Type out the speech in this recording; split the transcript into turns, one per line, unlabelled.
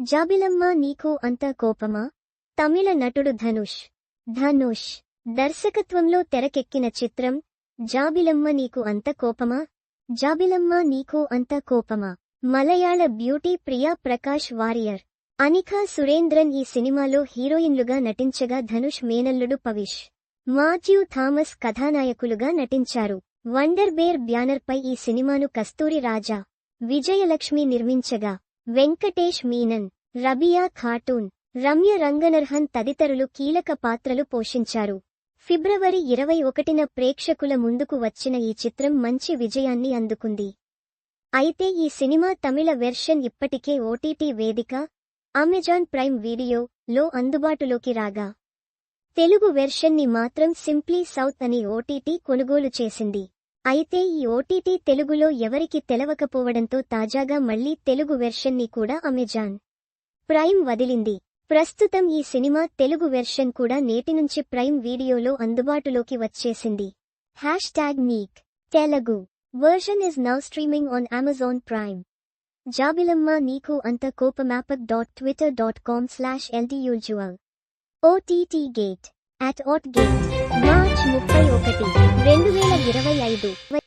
జాబిలమ్మ నీకు అంత కోపమా? తమిళ నటుడు ధనుష్ దర్శకత్వంలో తెరకెక్కిన చిత్రం జాబిలమ్మ నీకు అంత కోపమా? జాబిలమ్మ నీకు అంత కోపమా? మలయాళ బ్యూటీ ప్రియా ప్రకాష్ వారియర్, అనికా సురేంద్రన్ ఈ సినిమాలో హీరోయిన్లుగా నటించగా ధనుష్ మేనల్లుడు పవిష్, మాథ్యూ థామస్ కథానాయకులుగా నటించారు. వండర్ బేర్ బ్యానర్పై ఈ సినిమాను కస్తూరి రాజా, విజయలక్ష్మి నిర్మించగా వెంకటేష్ మీనన్, రబియా ఖాటూన్, రమ్య రంగనర్హన్ తదితరులు కీలక పాత్రలు పోషించారు. ఫిబ్రవరి 21న ప్రేక్షకుల ముందుకు వచ్చిన ఈ చిత్రం మంచి విజయాన్ని అందుకుంది. అయితే ఈ సినిమా తమిళ వెర్షన్ ఇప్పటికే ఓటీటీ వేదిక అమెజాన్ ప్రైమ్ వీడియోలో అందుబాటులోకి రాగా, తెలుగు వెర్షన్ని మాత్రం సింప్లీ సౌత్ అని ఓటీటీ కొనుగోలు చేసింది. అయితే ఈ ఓటీటీ తెలుగులో ఎవరికి తెలవకపోవడంతో తాజాగా మళ్లీ తెలుగు వెర్షన్ని కూడా అమెజాన్ ప్రైమ్ వదిలింది. ప్రస్తుతం ఈ సినిమా తెలుగు వెర్షన్ కూడా నేటి నుంచి ప్రైమ్ వీడియోలో అందుబాటులోకి వచ్చేసింది. #నీక్ Telugu version is now streaming on Amazon Prime. జాబిలమ్మ నీకు అంత కోపమాపక్.twitter.com/LTUsual OTT Gate @OTGate మార్చ్ 31, 2025